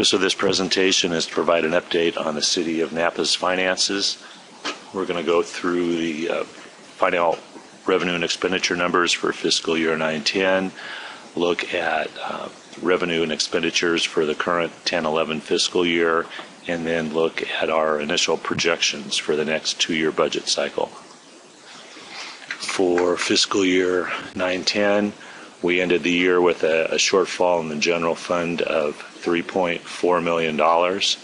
purpose of this presentation is to provide an update on the City of Napa's finances. We're going to go through the final revenue and expenditure numbers for fiscal year 9-10, look at revenue and expenditures for the current 10-11 fiscal year, and then look at our initial projections for the next 2-year budget cycle. For fiscal year 9-10, we ended the year with a shortfall in the general fund of $3.4 million. That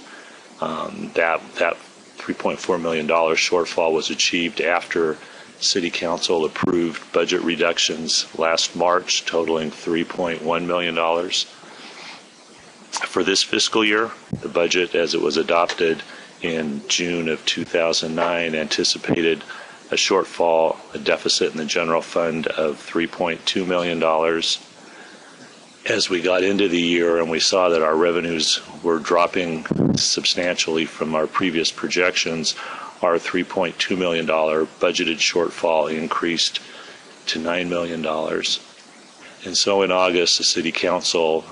$3.4 million shortfall was achieved after City Council approved budget reductions last March, totaling $3.1 million. For this fiscal year, the budget as it was adopted in June of 2009 anticipated a shortfall, a deficit in the general fund of $3.2 million. As we got into the year and we saw that our revenues were dropping substantially from our previous projections, our $3.2 million budgeted shortfall increased to $9 million. And so in August, the City Council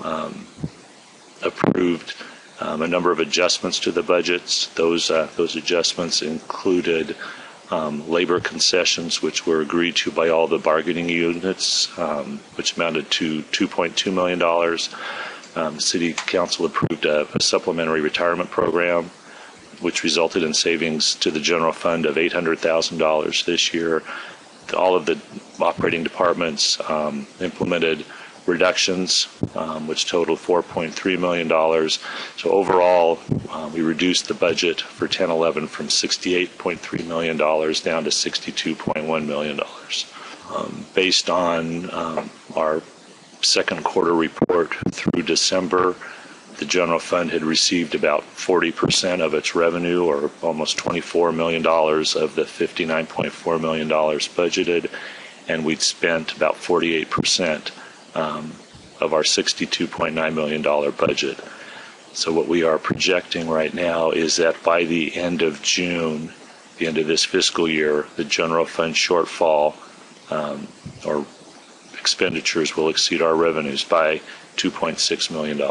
approved a number of adjustments to the budgets. Those adjustments included labor concessions, which were agreed to by all the bargaining units, which amounted to $2.2 million. The City Council approved a supplementary retirement program, which resulted in savings to the general fund of $800,000 this year. All of the operating departments implemented reductions, which totaled $4.3 million. So overall, we reduced the budget for 10-11 from $68.3 million down to $62.1 million. Based on our second quarter report through December, the general fund had received about 40% of its revenue, or almost $24 million of the $59.4 million budgeted, and we'd spent about 48% of our $62.9 million budget. So what we are projecting right now is that by the end of June, the end of this fiscal year, the general fund shortfall or expenditures will exceed our revenues by $2.6 million.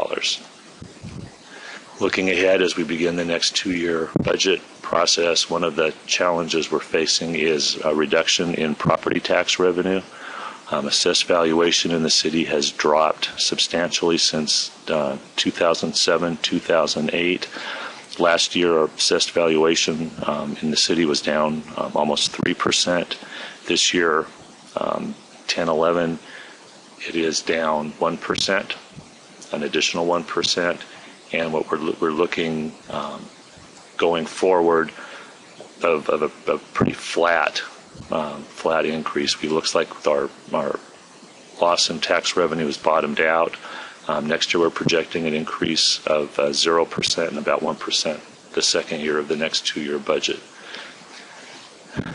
Looking ahead as we begin the next 2-year budget process, one of the challenges we're facing is a reduction in property tax revenue. Assessed valuation in the city has dropped substantially since 2007, 2008. Last year, our assessed valuation in the city was down almost 3%. This year, 10-11, it is down 1%, an additional 1%. And what we're looking going forward of a pretty flat increase. It looks like our loss in tax revenue has bottomed out. Next year we're projecting an increase of 0% and about 1% the second year of the next 2-year budget.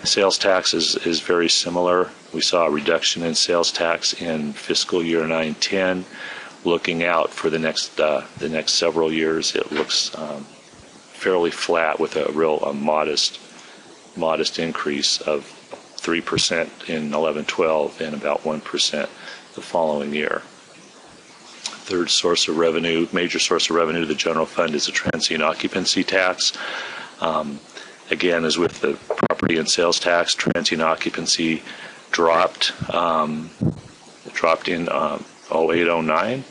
Sales tax is very similar. We saw a reduction in sales tax in fiscal year 9-10. Looking out for the next several years, it looks fairly flat with a modest increase of 3% in 11-12 and about 1% the following year. Third source of revenue, major source of revenue to the general fund is the transient occupancy tax. Again, as with the property and sales tax, transient occupancy dropped in 08-09.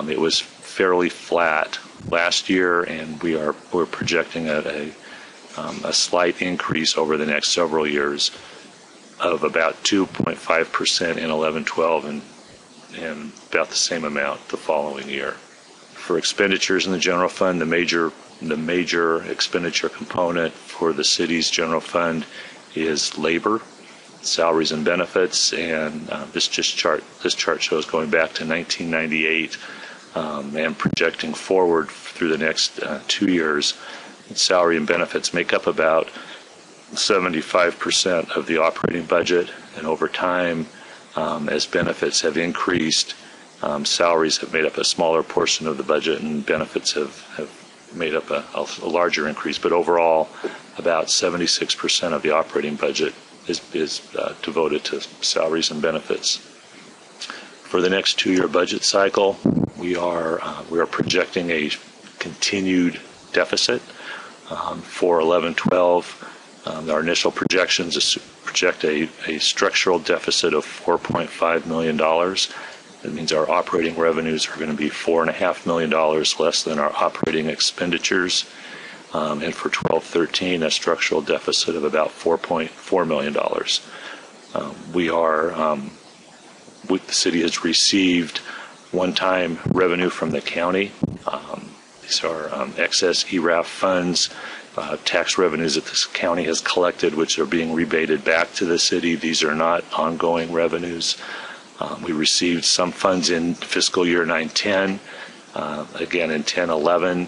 It was fairly flat last year, and we're projecting a slight increase over the next several years of about 2.5% in 11-12 and about the same amount the following year. For expenditures in the general fund, the major expenditure component for the city's general fund is labor, salaries and benefits, and this chart shows going back to 1998 and projecting forward through the next 2 years. Salary and benefits make up about 75% of the operating budget, and over time, as benefits have increased, salaries have made up a smaller portion of the budget, and benefits have made up a larger increase. But overall, about 76% of the operating budget is devoted to salaries and benefits. For the next 2-year budget cycle, we are projecting a continued deficit. For 11-12, our initial projections project a structural deficit of $4.5 million. That means our operating revenues are going to be $4.5 million less than our operating expenditures. And for 12-13, a structural deficit of about $4.4 million. The city has received one-time revenue from the county. These are excess ERAF funds, tax revenues that this county has collected, which are being rebated back to the city. These are not ongoing revenues. We received some funds in fiscal year 9-10. Again, in 10-11,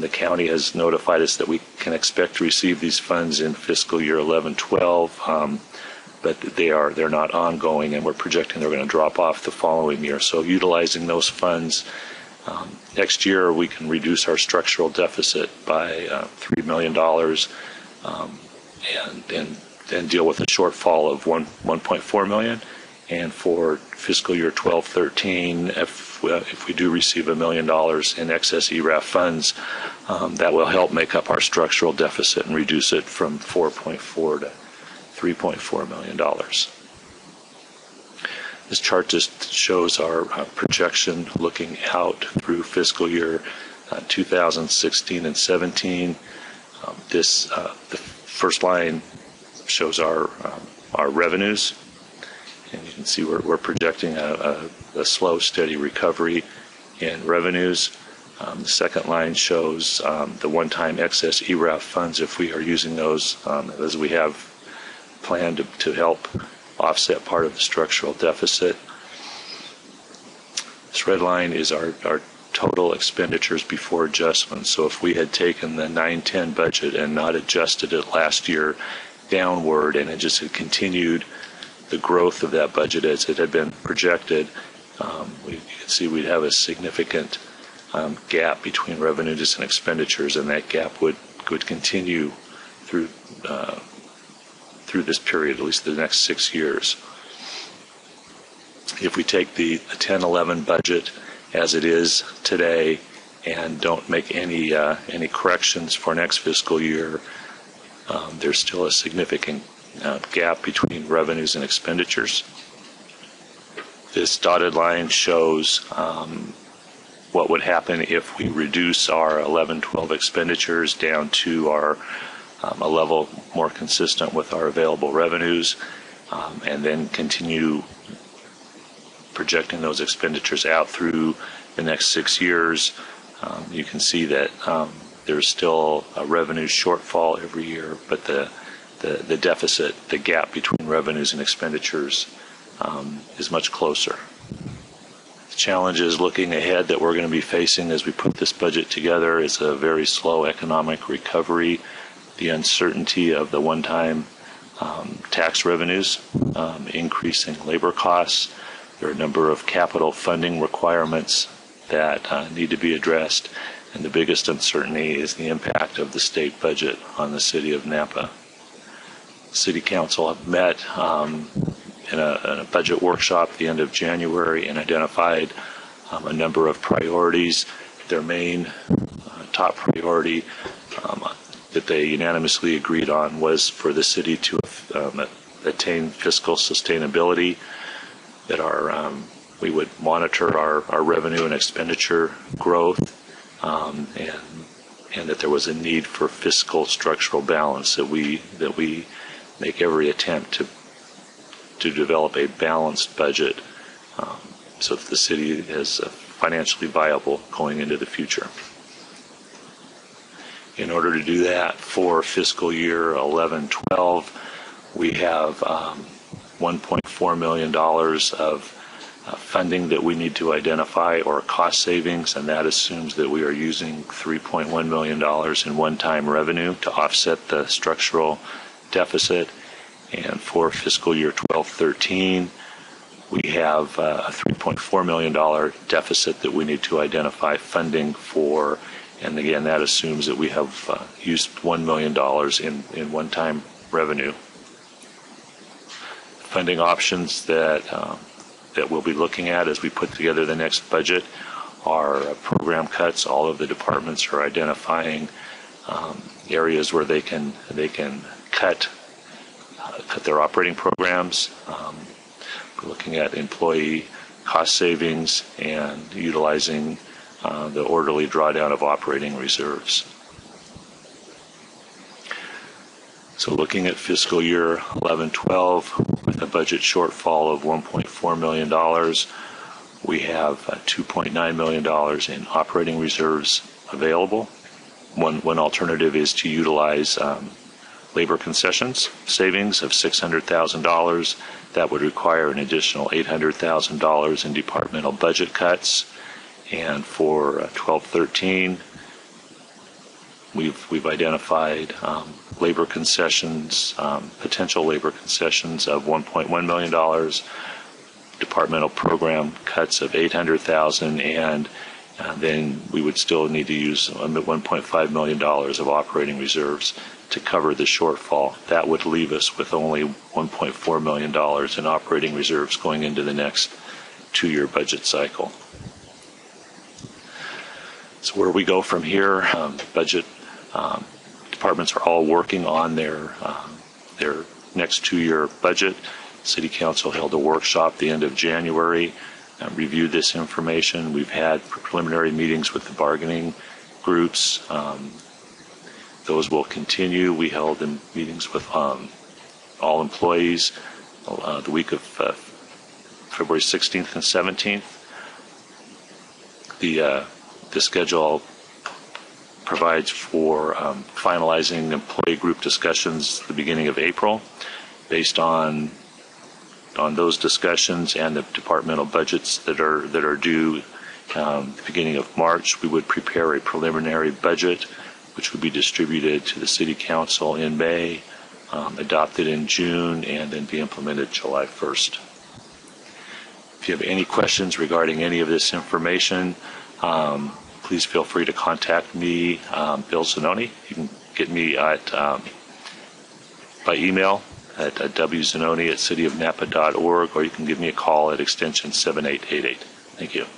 the county has notified us that we can expect to receive these funds in fiscal year 11-12, but they're not ongoing, and we're projecting they're going to drop off the following year. So utilizing those funds, next year we can reduce our structural deficit by $3 million and deal with a shortfall of $1.4 million. And for fiscal year 12-13, if we do receive $1 million in excess ERAF funds, that will help make up our structural deficit and reduce it from $4.4 to $3.4 million. This chart just shows our projection looking out through fiscal year 2016 and 17. The first line shows our revenues, and you can see we're projecting a slow, steady recovery in revenues. The second line shows the one-time excess ERAF funds, if we are using those as we have planned to help offset part of the structural deficit. This red line is our total expenditures before adjustments. So if we had taken the 9-10 budget and not adjusted it last year downward, and it just had continued the growth of that budget as it had been projected, you can see we'd have a significant gap between revenues and expenditures, and that gap would continue through this period, at least the next 6 years. If we take the 10-11 budget as it is today and don't make any corrections for next fiscal year, there's still a significant gap between revenues and expenditures. This dotted line shows what would happen if we reduce our 11-12 expenditures down to a level more consistent with our available revenues, and then continue projecting those expenditures out through the next 6 years. You can see that there's still a revenue shortfall every year, but the deficit, the gap between revenues and expenditures is much closer. The challenges looking ahead that we're going to be facing as we put this budget together is a very slow economic recovery, the uncertainty of the one-time tax revenues, increasing labor costs. There are a number of capital funding requirements that need to be addressed, and the biggest uncertainty is the impact of the state budget on the city of Napa. City Council have met in a budget workshop at the end of January and identified a number of priorities. Their main top priority that they unanimously agreed on was for the city to attain fiscal sustainability, that we would monitor our revenue and expenditure growth, and that there was a need for fiscal structural balance, that we make every attempt to develop a balanced budget so that the city is financially viable going into the future. In order to do that, for fiscal year 11-12, we have $1.4 million of funding that we need to identify, or cost savings, and that assumes that we are using $3.1 million in one-time revenue to offset the structural deficit. And for fiscal year 12-13, we have a $3.4 million deficit that we need to identify funding for, and again, that assumes that we have used $1 million in one-time revenue. Funding options that we'll be looking at as we put together the next budget are program cuts. All of the departments are identifying areas where they can cut their operating programs. We're looking at employee cost savings and utilizing the orderly drawdown of operating reserves. So looking at fiscal year 11-12, with a budget shortfall of $1.4 million, we have $2.9 million in operating reserves available. One alternative is to utilize labor concessions savings of $600,000. That would require an additional $800,000 in departmental budget cuts. And for 12-13, we've identified labor concessions, potential labor concessions of $1.1 million, departmental program cuts of $800,000, and then we would still need to use $1.5 million of operating reserves to cover the shortfall. That would leave us with only $1.4 million in operating reserves going into the next 2-year budget cycle. So where we go from here, budget departments are all working on their next 2-year budget. City Council held a workshop the end of January, reviewed this information. We've had preliminary meetings with the bargaining groups. Those will continue. We held meetings with all employees the week of February 16th and 17th. The schedule provides for finalizing employee group discussions at the beginning of April. Based on those discussions and the departmental budgets that are due the beginning of March, we would prepare a preliminary budget which would be distributed to the City Council in May, adopted in June, and then be implemented July 1st. If you have any questions regarding any of this information, please feel free to contact me, Bill Zanoni. You can get me at by email at wzanoni@cityofnapa.org, or you can give me a call at extension 7888. Thank you.